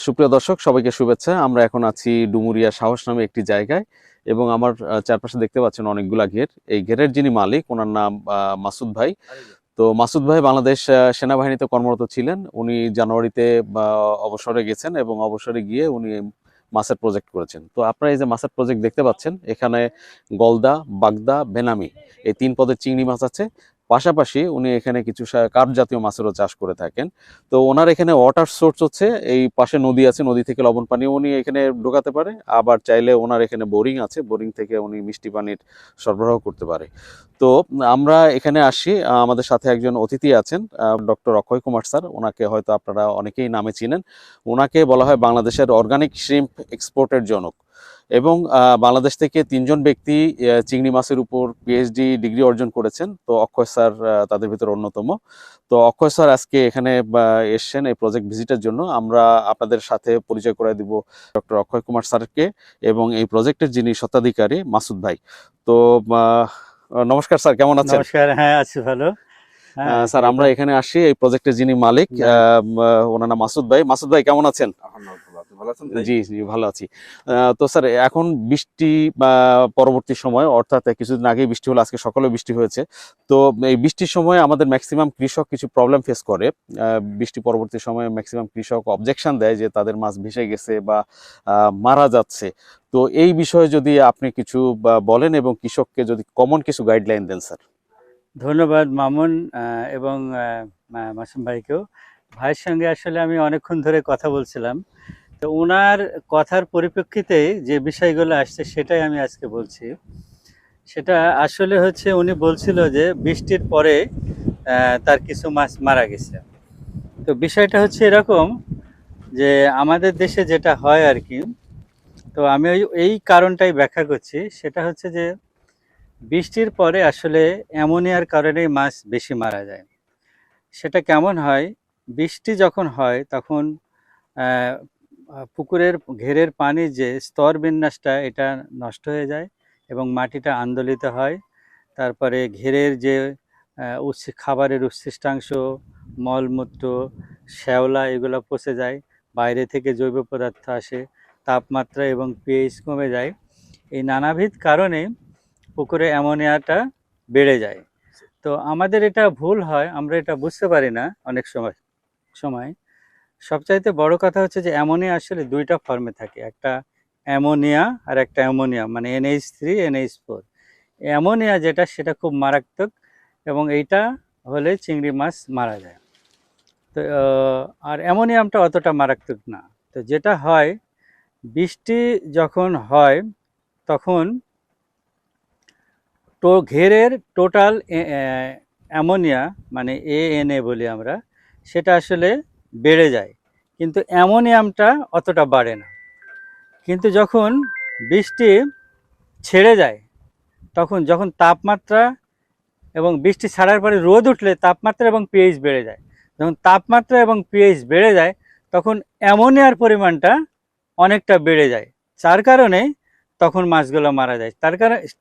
সুপ্রিয় দর্শক, সবাইকে শুভেচ্ছা। আমরা এখন আছি ডুমুরিয়া সাহস নামে একটি জায়গায় এবং আমার চারপাশে দেখতে পাচ্ছেন অনেকগুলা ঘের। এই ঘেরের যিনি মালিক, ওনার নাম মাসুদ ভাই। তো মাসুদ ভাই বাংলাদেশ সেনাবাহিনীতে কর্মরত ছিলেন। উনি জানুয়ারিতে অবসরে গেছেন এবং অবসরে গিয়ে উনি মাছের প্রজেক্ট করেছেন। তো আপনারা এই যে মাছের প্রজেক্ট দেখতে পাচ্ছেন, এখানে গলদা, বাগদা, বেনামি এই 3 পদের চিংড়ি মাছ আছে। পাশাপাশি উনি এখানে কিছু কার্প জাতীয় মাছেরও চাষ করে থাকেন। তো ওনার এখানে ওয়াটার সোর্স হচ্ছে এই পাশে নদী আছে, নদী থেকে লবণ পানি উনি এখানে ঢোকাতে পারে। আবার চাইলে ওনার এখানে বোরিং আছে, বোরিং থেকে উনি মিষ্টি পানির সরবরাহ করতে পারে। তো আমরা এখানে আসি, আমাদের সাথে একজন অতিথি আছেন, ডক্টর অক্ষয় কুমার স্যার। ওনাকে হয়তো আপনারা অনেকেই নামে চিনেন। ওনাকে বলা হয় বাংলাদেশের অর্গানিক শ্রিম্প এক্সপোর্টের জনক। এবং বাংলাদেশ থেকে 3জন ব্যক্তি চিংড়ি মাছের উপর পিএইচডি ডিগ্রি অর্জন করেছেন। তো অক্ষয় স্যার তাদের ভিতরে অন্যতম। তো অক্ষয় স্যার আজকে এখানে এসছেন এই প্রজেক্ট ভিজিটের জন্য। আমরা আপনাদের সাথে পরিচয় করে দিব ডক্টর অক্ষয় কুমার স্যারকে এবং এই প্রজেক্টের যিনি স্বত্বাধিকারী মাসুদ ভাই। তো নমস্কার স্যার, কেমন আছেন? নমস্কার, হ্যাঁ আছি ভালো। স্যার, আমরা এখানে আসি এই প্রজেক্টের যিনি মালিক, ওনার নাম মাসুদ ভাই। মাসুদ ভাই কেমন আছেন? জি জি, ভালো আছি। তো স্যার, এখন বৃষ্টি পরবর্তী সময়, অর্থাৎ কিছুদিন আগেই বৃষ্টি হলো, আজকে সকালে বৃষ্টি হয়েছে। তো এই বৃষ্টির সময় আমাদের ম্যাক্সিমাম কৃষক কিছু প্রবলেম ফেস করে। বৃষ্টি পরবর্তী সময়ে ম্যাক্সিমাম কৃষক অবজেকশন দেয় যে তাদের মাছ ভেসে গেছে বা মারা যাচ্ছে। তো এই বিষয়ে যদি আপনি কিছু বলেন এবং কৃষককে যদি কমন কিছু গাইডলাইন দেন স্যার। ধন্যবাদ মামুন এবং মাসুম ভাইকেও। ভাইয়ের সঙ্গে আসলে আমি অনেকক্ষণ ধরে কথা বলছিলাম। তো ওনার কথার পরিপ্রেক্ষিতে যে বিষয়গুলো আসছে সেটাই আমি আজকে বলছি। সেটা আসলে হচ্ছে, উনি বলছিল যে বৃষ্টির পরে তার কিছু মাছ মারা গেছে। তো বিষয়টা হচ্ছে এরকম যে আমাদের দেশে যেটা হয় আর কি, তো আমি এই কারণটাই ব্যাখ্যা করছি। সেটা হচ্ছে যে বৃষ্টির পরে আসলে অ্যামোনিয়ার কারণে মাছ বেশি মারা যায়। সেটা কেমন হয়? বৃষ্টি যখন হয় তখন পুকুরের ঘেরের পানির যে স্তর বিন্যাসটা এটা নষ্ট হয়ে যায় এবং মাটিটা আন্দোলিত হয়। তারপরে ঘেরের যে খাবারের উচ্ছিষ্টাংশ, মলমূত্র, শ্যাওলা এগুলো পচে যায়, বাইরে থেকে জৈব পদার্থ আসে, তাপমাত্রা এবং পিএইচ কমে যায়। এই নানাবিধ কারণে পুকুরে অ্যামোনিয়াটা বেড়ে যায়। তো আমাদের এটা ভুল হয়, আমরা এটা বুঝতে পারি না অনেক সময়। সবচাইতে বড় কথা হচ্ছে যে অ্যামোনিয়া আসলে 2টা ফর্মে থাকে, একটা অ্যামোনিয়া আর একটা অ্যামোনিয়া, মানে NH3 NH4। অ্যামোনিয়া যেটা, সেটা খুব মারাত্মক এবং এইটা হলে চিংড়ি মাছ মারা যায়। তো আর অ্যামোনিয়ামটা অতটা মারাত্মক না। তো যেটা হয়, বৃষ্টি যখন হয় তখন ঘেরের টোটাল অ্যামোনিয়া, মানে ANA বলি আমরা, সেটা আসলে বেড়ে যায়, কিন্তু অ্যামোনিয়ামটা অতটা বাড়ে না। কিন্তু যখন বৃষ্টি ছেড়ে যায়, তখন যখন তাপমাত্রা এবং বৃষ্টি ছাড়ার পরে রোদ উঠলে তাপমাত্রা এবং পিএইচ বেড়ে যায়। যখন তাপমাত্রা এবং পিএইচ বেড়ে যায় তখন অ্যামোনিয়ার পরিমাণটা অনেকটা বেড়ে যায়, যার কারণে তখন মাছগুলো মারা যায়।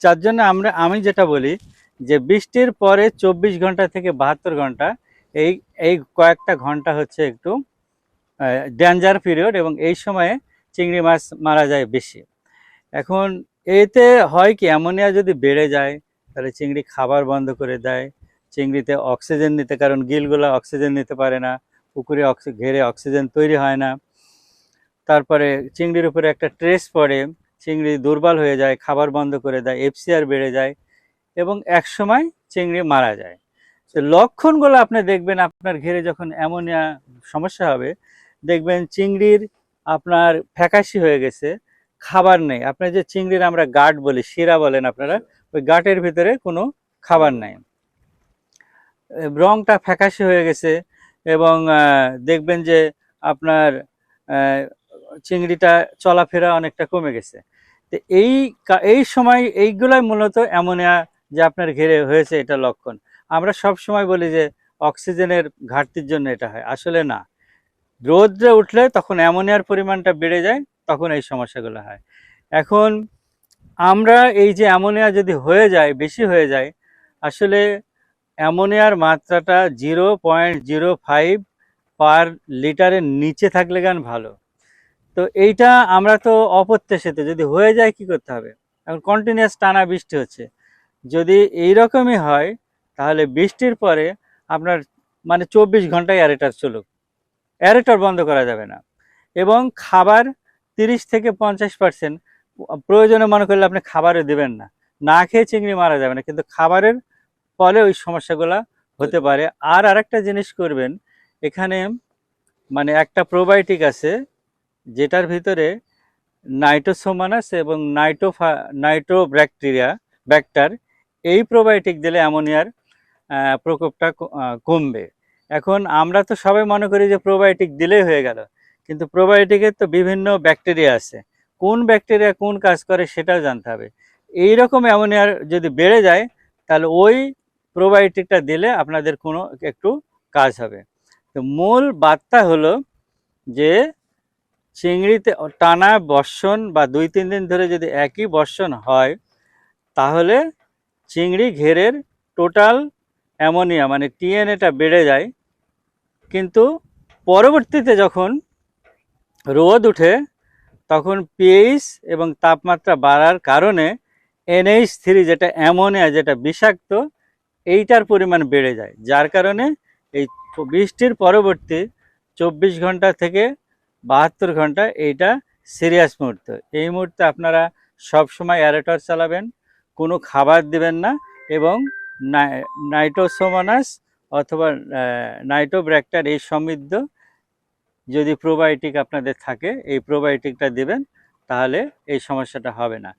যার জন্য আমি যেটা বলি যে বৃষ্টির পরে 24 ঘন্টা থেকে 72 ঘন্টা, এই কয়েকটা ঘন্টা হচ্ছে একটু ডেঞ্জার পিরিয়ড এবং এই সময়ে চিংড়ি মাছ মারা যায় বেশি। এখন এতে হয় কি, অ্যামোনিয়া যদি বেড়ে যায় তাহলে চিংড়ি খাবার বন্ধ করে দেয়, চিংড়িতে অক্সিজেন নিতে, কারণ গিলগুলো অক্সিজেন নিতে পারে না, পুকুরে ঘেরে অক্সিজেন তৈরি হয় না। তারপরে চিংড়ির উপরে একটা ট্রেস পড়ে, চিংড়ি দুর্বল হয়ে যায়, খাবার বন্ধ করে দেয়, FCR বেড়ে যায় এবং একসময় চিংড়ি মারা যায়। তো লক্ষণগুলো আপনি দেখবেন, আপনার ঘেরে যখন অ্যামোনিয়া সমস্যা হবে, দেখবেন চিংড়ির আপনার ফ্যাকাশি হয়ে গেছে, খাবার নেই। আপনার যে চিংড়ির আমরা গাট বলি, শিরা বলেন আপনারা, ওই গাটের ভিতরে কোনো খাবার নাই, রংটা ফ্যাকাশি হয়ে গেছে এবং দেখবেন যে আপনার চিংড়িটা চলাফেরা অনেকটা কমে গেছে। তো এই সময় এইগুলাই মূলত অ্যামোনিয়া যে আপনার ঘেরে হয়েছে এটা লক্ষণ। আমরা সব সময় বলি যে অক্সিজেনের ঘাটতির জন্য এটা হয়, আসলে না। রোদে উঠলে তখন অ্যামোনিয়ার পরিমাণটা বেড়ে যায়, তখন এই সমস্যাগুলো হয়। এখন আমরা এই যে অ্যামোনিয়া যদি হয়ে যায়, বেশি হয়ে যায়, আসলে অ্যামোনিয়ার মাত্রাটা 0.05 পার লিটারের নিচে থাকলে গান ভালো। তো এইটা আমরা তো অপ্রত্যাশিত, যদি হয়ে যায় কি করতে হবে? এখন কন্টিনিউয়াস টানা বৃষ্টি হচ্ছে, যদি এইরকমই হয় তাহলে বৃষ্টির পরে আপনার মানে 24 ঘন্টায় অ্যারেটার চলুক, অ্যারেটার বন্ধ করা যাবে না। এবং খাবার 30 থেকে 50% প্রয়োজনে মনে করলে আপনি খাবারে দেবেন না, না খেয়ে চিংড়ি মারা যাবে না, কিন্তু খাবারের ফলে ওই সমস্যাগুলো হতে পারে। আর আরেকটা জিনিস করবেন, এখানে মানে একটা প্রোবায়োটিক আছে যেটার ভিতরে নাইট্রোসোমানাস এবং ব্যাক্টার, এই প্রোবায়োটিক দিলে অ্যামোনিয়ার প্রকোপটা কমবে। এখন আমরা তো সবাই মনে করি যে প্রোবায়োটিক দিলেই হয়ে গেল, কিন্তু প্রোবায়োটিকের তো বিভিন্ন ব্যাকটেরিয়া আছে, কোন ব্যাকটেরিয়া কোন কাজ করে সেটাও জানতে হবে। এইরকম অ্যামোনিয়ার যদি বেড়ে যায় তাহলে ওই প্রোবায়োটিকটা দিলে আপনাদের কোনো একটু কাজ হবে। তো মূল বার্তা হলো যে চিংড়িতে টানা বর্ষণ বা 2-3 দিন ধরে যদি একই বর্ষণ হয় তাহলে চিংড়ি ঘেরের টোটাল অ্যামোনিয়া মানে টিএনএটা বেড়ে যায়, কিন্তু পরবর্তীতে যখন রোদ উঠে তখন পিএইচ এবং তাপমাত্রা বাড়ার কারণে NH3 যেটা অ্যামোনিয়া, যেটা বিষাক্ত, এইটার পরিমাণ বেড়ে যায়, যার কারণে এই বৃষ্টির পরবর্তী 24 ঘন্টা থেকে 72 ঘন্টা এইটা সিরিয়াস মুহূর্ত। এই মুহূর্তে আপনারা সবসময় অ্যারেটর চালাবেন, কোনো খাবার দিবেন না, এবং নাইট্রোসোমানাস অথবা নাইট্রোব্যাক্টার এই সমৃদ্ধ যদি প্রোবায়োটিক আপনাদের থাকে এই প্রোবায়োটিকটা দিবেন, তাহলে এই সমস্যাটা হবে না।